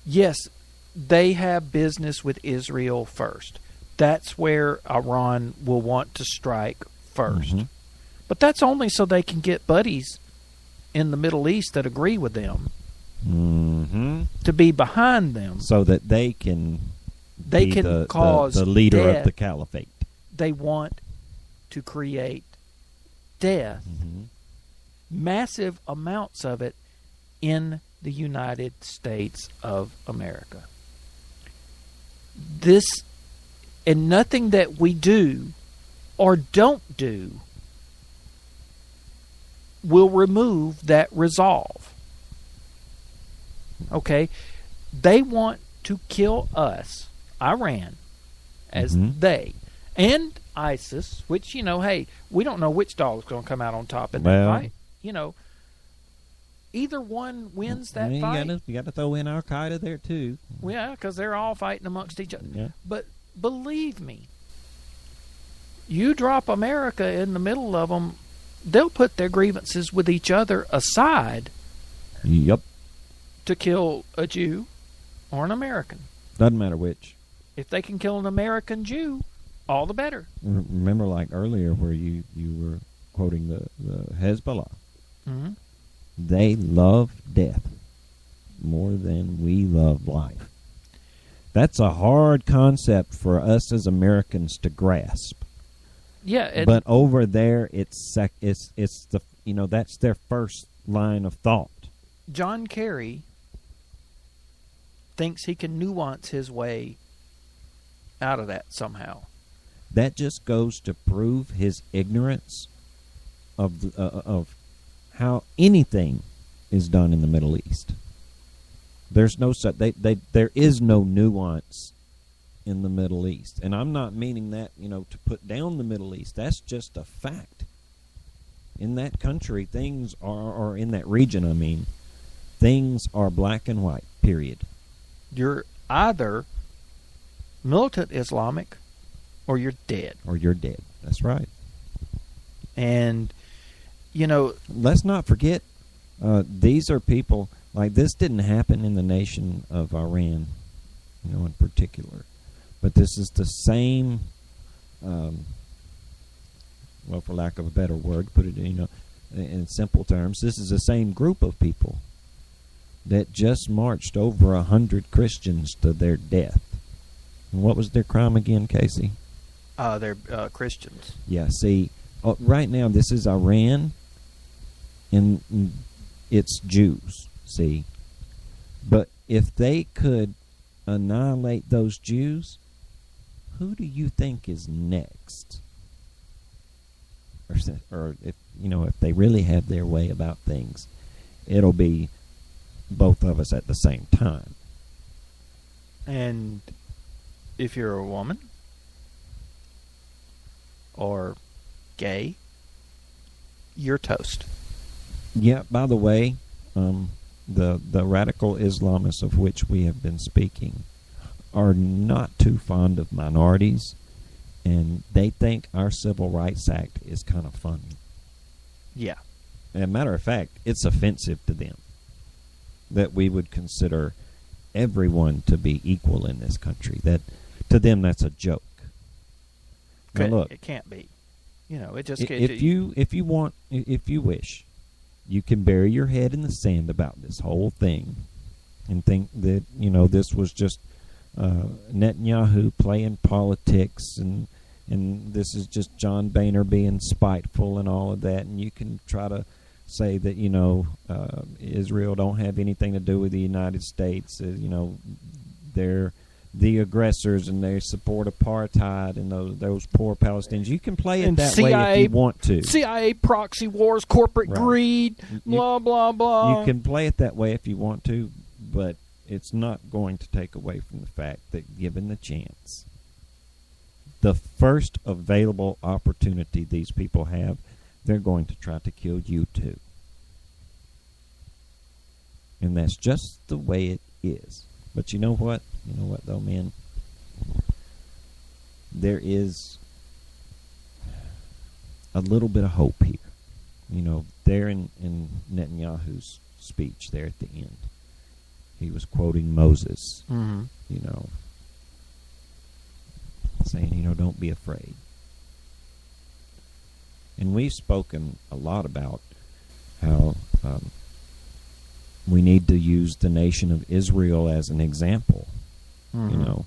yes, they have business with Israel first. That's where Iran will want to strike first. Mm-hmm. But that's only so they can get buddies in the Middle East that agree with them Mm-hmm. to be behind them. So that they can They be can cause the leader death. of the caliphate. They want to create death, Mm-hmm. massive amounts of it, in the United States of America. This, and nothing that we do or don't do, will remove that resolve. Okay? They want to kill us, Iran, as Mhm. they, and ISIS, which, hey, we don't know which dog's going to come out on top in that Well- fight. Either one wins that You fight. You got to throw in Al Qaeda there too. Yeah, because they're all fighting amongst each other. Yeah. But believe me, you drop America in the middle of them, they'll put their grievances with each other aside Yep. to kill a Jew or an American. Doesn't matter which. If they can kill an American Jew, all the better. Remember, like earlier, where you were quoting the Hezbollah. Mm-hmm. They love death more than we love life. That's a hard concept for us as Americans to grasp. Yeah, But over there, it's the that's their first line of thought. John Kerry thinks he can nuance his way out of that somehow. That just goes to prove his ignorance of how anything is done in the Middle East. There's no such there is no nuance in the Middle East, and I'm not meaning that to put down the Middle East. That's just a fact. In that country, things are, or in that region, I mean, things are black and white. Period. You're either militant Islamic or you're dead. Or you're dead. That's right. And Let's not forget, these are people, like, this didn't happen in the nation of Iran, in particular. But this is the same, well, for lack of a better word, put it in simple terms, this is the same group of people that just marched over 100 Christians to their death. And what was their crime again, Casey? They're Christians. Yeah, see, right now this is Iran, and it's Jews, see. But if they could annihilate those Jews, who do you think is next? Or if they really have their way about things, it'll be both of us at the same time. And if you're a woman or gay, you're toast. Yeah, by the way, the radical Islamists of which we have been speaking are not too fond of minorities, and they think our Civil Rights Act is kind of funny. Yeah. As a matter of fact, it's offensive to them that we would consider everyone to be equal in this country. That to them, that's a joke. Now, look, it can't be. It just if you wish, you can bury your head in the sand about this whole thing and think that this was just Netanyahu playing politics and this is just John Boehner being spiteful and all of that, and you can try to say that Israel don't have anything to do with the United States. They're the aggressors and they support apartheid and those poor Palestinians. You can play it that way if you want to. CIA proxy wars, corporate greed, blah, blah, blah. You can play it that way if you want to, but it's not going to take away from the fact that given the chance, the first available opportunity these people have, they're going to try to kill you too. And that's just the way it is. But you know what? You know what, though, man? There is a little bit of hope here. There in Netanyahu's speech there at the end. he was quoting Moses, Mm-hmm. Saying, don't be afraid. And we've spoken a lot about how we need to use the nation of Israel as an example, Mm-hmm.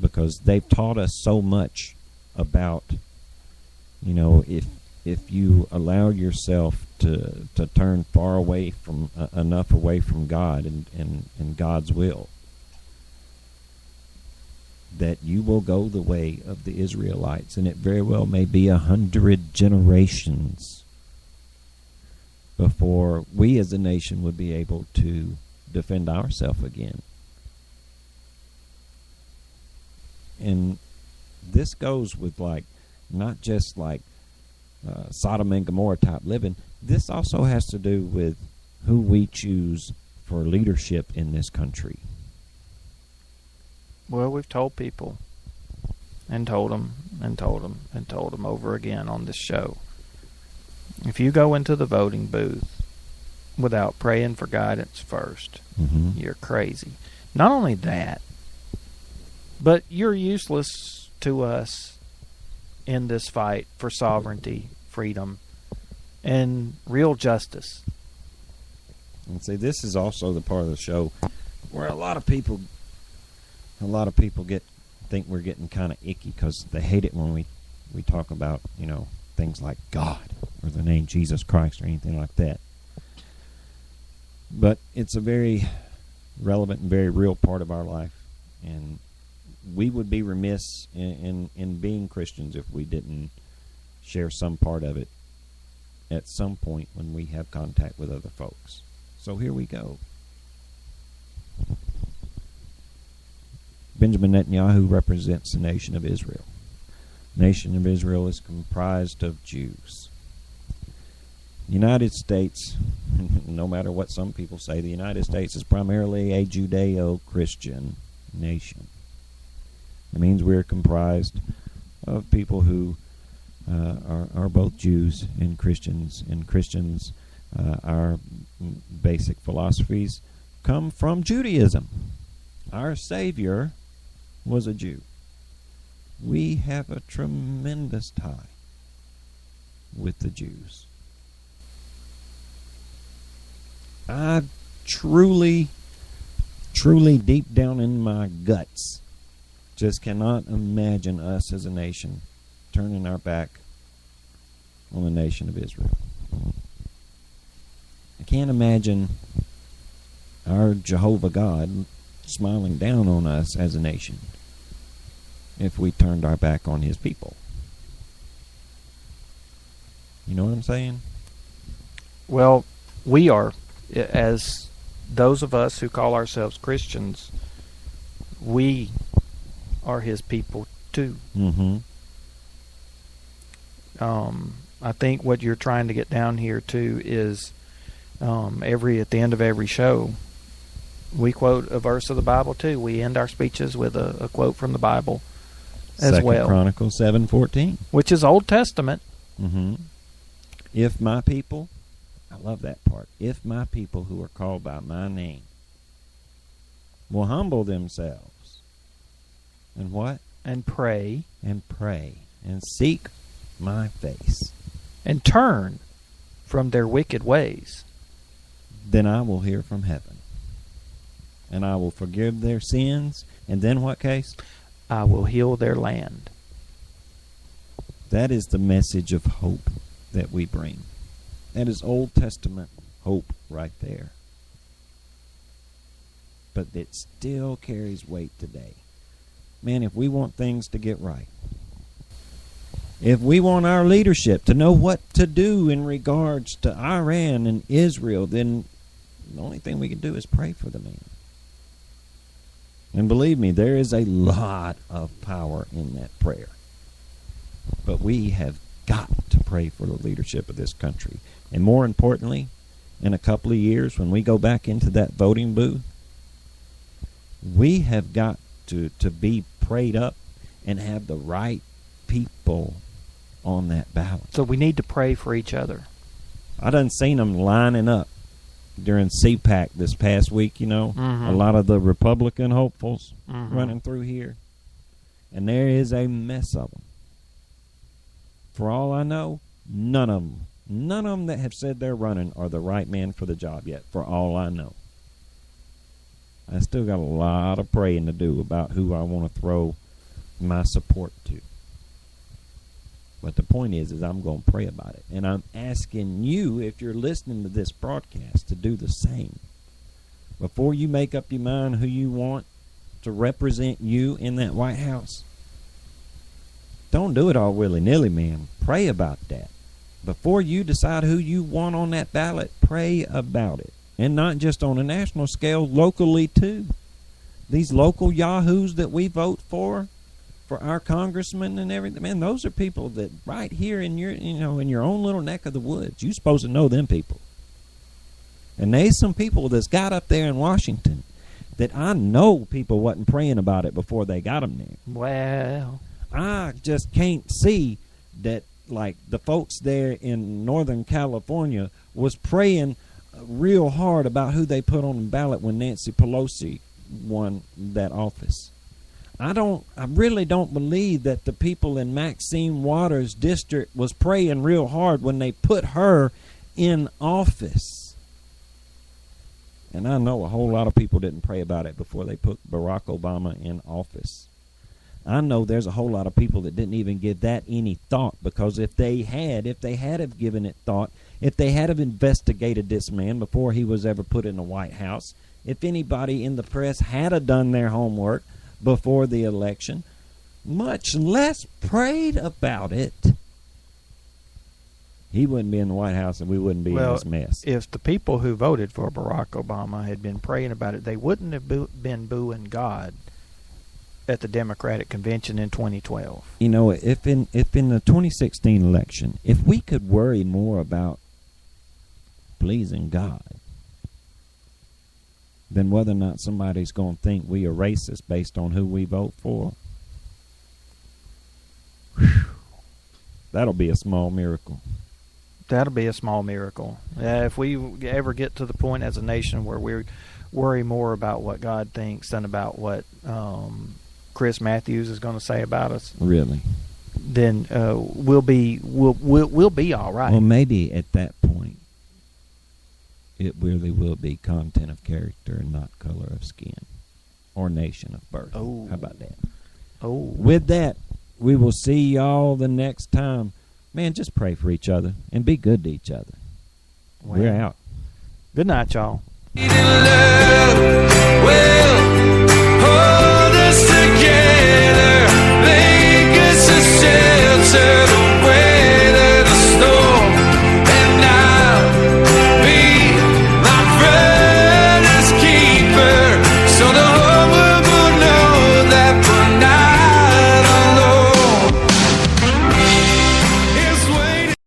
Because they've taught us so much about, if you allow yourself to turn far away from enough away from God and God's will, that you will go the way of the Israelites, and it very well may be 100 generations before we as a nation would be able to defend ourselves again. And this goes with not just Sodom and Gomorrah type living. This also has to do with who we choose for leadership in this country. Well, we've told people and told them and told them and told them over again on this show. If you go into the voting booth without praying for guidance first, Mm-hmm. you're crazy. Not only that, but you're useless to us in this fight for sovereignty, freedom, and real justice. And see, this is also the part of the show where a lot of people think we're getting kind of icky because they hate it when we talk about things like God or the name Jesus Christ or anything like that. But it's a very relevant and very real part of our life, and we would be remiss in being Christians if we didn't share some part of it at some point when we have contact with other folks. So here we go. Benjamin Netanyahu represents the nation of Israel. The nation of Israel is comprised of Jews. The United States, no matter what some people say, the United States is primarily a Judeo-Christian nation. It means we're comprised of people who are both Jews and Christians. Our basic philosophies come from Judaism. Our Savior was a Jew. We have a tremendous tie with the Jews. I truly deep down in my guts just cannot imagine us as a nation turning our back on the nation of Israel. I can't imagine our Jehovah God smiling down on us as a nation if we turned our back on his people. You know what I'm saying? Well, we are, as those of us who call ourselves Christians, we are his people too. Mm-hmm. I think what you're trying to get down here too is at the end of every show, we quote a verse of the Bible too. We end our speeches with a quote from the Bible as well. 2 Chronicles 7:14, which is Old Testament. Mm-hmm. If my people, I love that part. If my people who are called by my name will humble themselves and what? And pray. And pray and seek my face. And turn from their wicked ways. Then I will hear from heaven. And I will forgive their sins. And then what, Case? I will heal their land. That is the message of hope that we bring. That is Old Testament hope right there. But it still carries weight today. Man, if we want things to get right, if we want our leadership to know what to do in regards to Iran and Israel, then the only thing we can do is pray for the man. And believe me, there is a lot of power in that prayer. But we have got to pray for the leadership of this country. And more importantly, in a couple of years, when we go back into that voting booth, we have got to be prayed up and have the right people on that ballot. So we need to pray for each other. I done seen them lining up during CPAC this past week, a lot of the Republican hopefuls running through here. And there is a mess of them. For all I know, none of them that have said they're running are the right man for the job yet, for all I know. I still got a lot of praying to do about who I want to throw my support to. But the point is I'm going to pray about it. And I'm asking you, if you're listening to this broadcast, to do the same. Before you make up your mind who you want to represent you in that White House, don't do it all willy-nilly, man. Pray about that. Before you decide who you want on that ballot, pray about it. And not just on a national scale, locally too. These local yahoos that we vote for our congressmen and everything, man, those are people that right here in your, in your own little neck of the woods, you're supposed to know them people. And there's some people that's got up there in Washington that I know people wasn't praying about it before they got them there. Well, I just can't see that, like, the folks there in Northern California was praying real hard about who they put on the ballot when Nancy Pelosi won that office. I really don't believe that the people in Maxine Waters' district was praying real hard when they put her in office. And I know a whole lot of people didn't pray about it before they put Barack Obama in office. I know there's a whole lot of people that didn't even give that any thought, because if they had have given it thought, if they had have investigated this man before he was ever put in the White House, if anybody in the press had have done their homework before the election, much less prayed about it, he wouldn't be in the White House and we wouldn't be in this mess. If the people who voted for Barack Obama had been praying about it, they wouldn't have been booing God at the Democratic convention in 2012. If in the 2016 election, if we could worry more about pleasing God than whether or not somebody's going to think we are racist based on who we vote for, that'll be a small miracle. That'll be a small miracle. If we ever get to the point as a nation where we worry more about what God thinks than about what Chris Matthews is going to say about us, really, then we'll be all right. Well, maybe at that point, it really will be content of character and not color of skin or nation of birth. Oh. How about that? Oh. With that, we will see y'all the next time. Man, just pray for each other and be good to each other. Well, we're out. Good night, y'all.